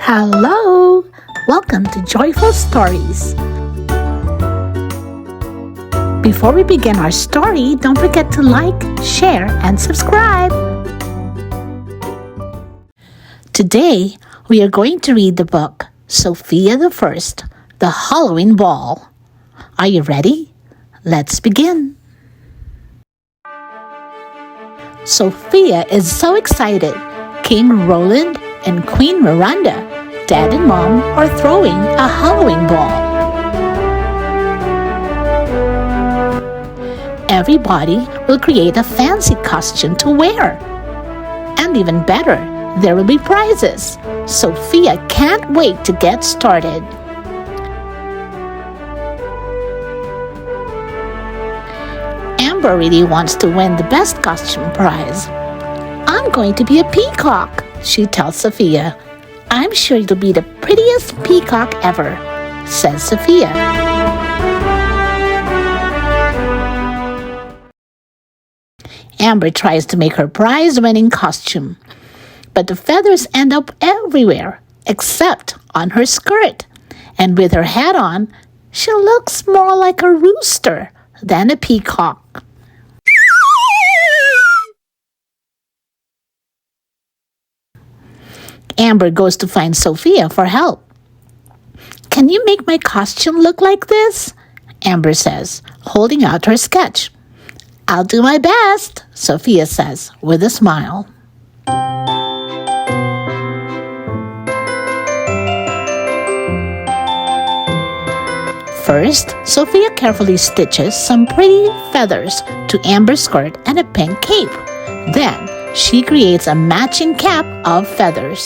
Hello! Welcome to Joiful Stories. Before we begin our story, don't forget to like, share, and subscribe. Today, we are going to read the book, Sofia the First, The Halloween Ball. Are you ready? Let's begin. Sofia is so excited. King Roland and Queen Miranda, Dad and Mom, are throwing a Halloween ball. Everybody will create a fancy costume to wear. And even better, there will be prizes. Sofia can't wait to get started. Amber really wants to win the best costume prize. I'm going to be a peacock, she tells Sofia. I'm sure it'll be the prettiest peacock ever, says Sofia. Amber tries to make her prize-winning costume, but the feathers end up everywhere except on her skirt. And with her hat on, she looks more like a rooster than a peacock. Amber goes to find Sofia for help. Can you make my costume look like this? Amber says, holding out her sketch. I'll do my best, Sofia says with a smile. First, Sofia carefully stitches some pretty feathers to Amber's skirt and a pink cape. Then, she creates a matching cap of feathers.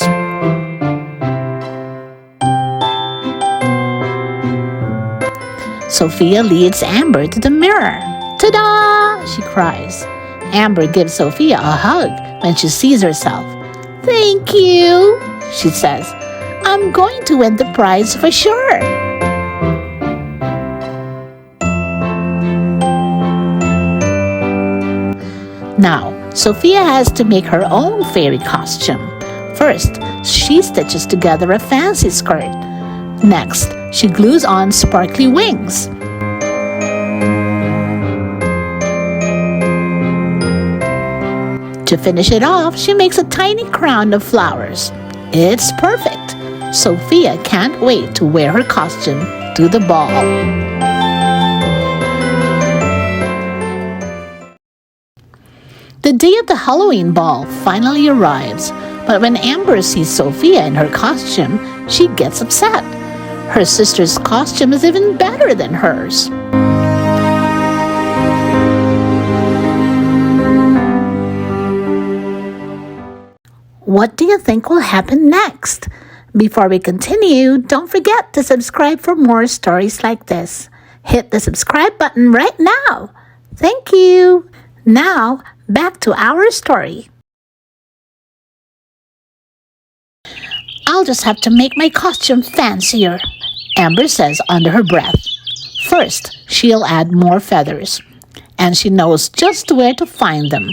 Sofia leads Amber to the mirror. Ta-da! She cries. Amber gives Sofia a hug when she sees herself. Thank you, she says. I'm going to win the prize for sure. Now, Sofia has to make her own fairy costume. First, she stitches together a fancy skirt. Next, she glues on sparkly wings. To finish it off, she makes a tiny crown of flowers. It's perfect. Sofia can't wait to wear her costume to the ball. The day of the Halloween ball finally arrives, but when Amber sees Sofia in her costume, she gets upset. Her sister's costume is even better than hers. What do you think will happen next? Before we continue, don't forget to subscribe for more stories like this. Hit the subscribe button right now. Thank you. Now, back to our story. I'll just have to make my costume fancier, Amber says under her breath. First, she'll add more feathers, and she knows just where to find them.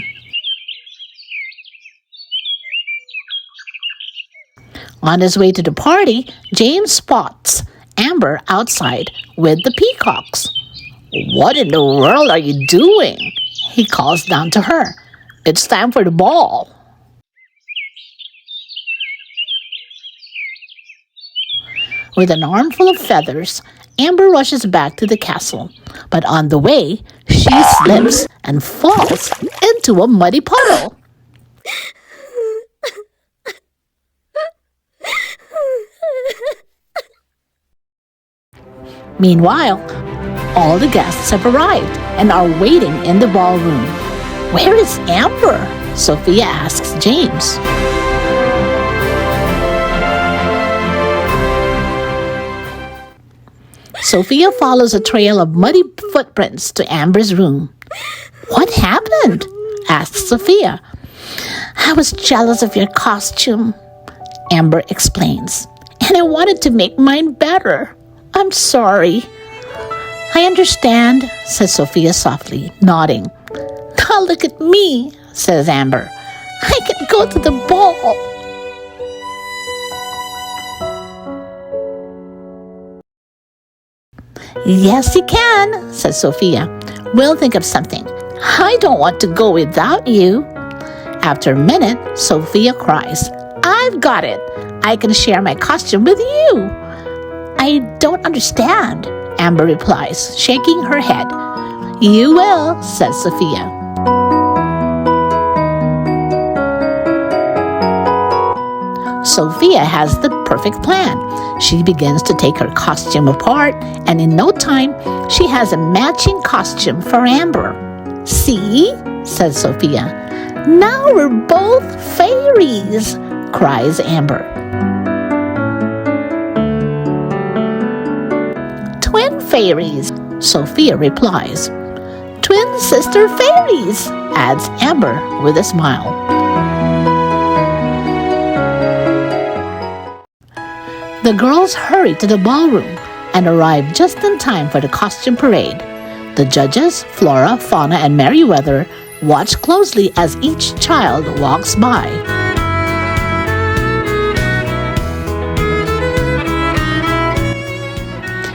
On his way to the party, James spots Amber outside with the peacocks. What in the world are you doing? He calls down to her. It's time for the ball. With an armful of feathers, Amber rushes back to the castle. But on the way, she slips and falls into a muddy puddle. Meanwhile, all the guests have arrived and are waiting in the ballroom. Where is Amber? Sofia asks James. Sofia follows a trail of muddy footprints to Amber's room. What happened? asks Sofia. I was jealous of your costume, Amber explains, and I wanted to make mine better. I'm sorry. I understand, says Sofia softly, nodding. Now look at me, says Amber. I can go to the ball. Yes, you can, says Sofia. We'll think of something. I don't want to go without you. After a minute, Sofia cries. I've got it. I can share my costume with you. I don't understand, Amber replies, shaking her head. You will, says Sofia. Sofia has the perfect plan. She begins to take her costume apart, and in no time, she has a matching costume for Amber. See, says Sofia. Now we're both fairies, cries Amber. Twin fairies, Sofia replies. Twin sister fairies, adds Amber with a smile. The girls hurry to the ballroom and arrive just in time for the costume parade. The judges, Flora, Fauna, and Merryweather, watch closely as each child walks by.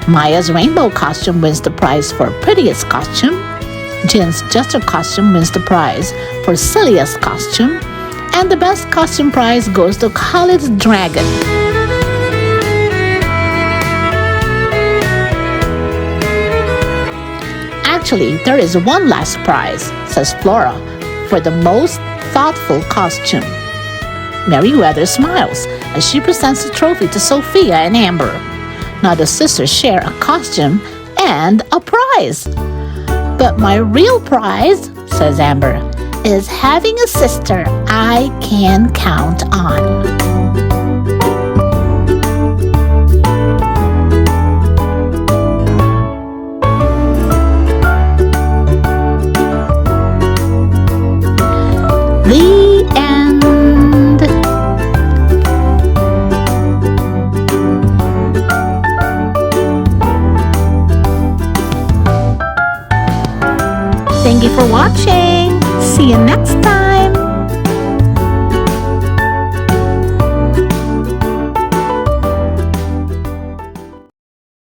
Maya's rainbow costume wins the prize for prettiest costume. Jin's jester costume wins the prize for silliest costume. And the best costume prize goes to Khalid's dragon. Actually, there is one last prize, says Flora, for the most thoughtful costume. Merryweather smiles as she presents the trophy to Sofia and Amber. Now the sisters share a costume and a prize. But my real prize, says Amber, is having a sister I can count on. The end. Thank you for watching. See you next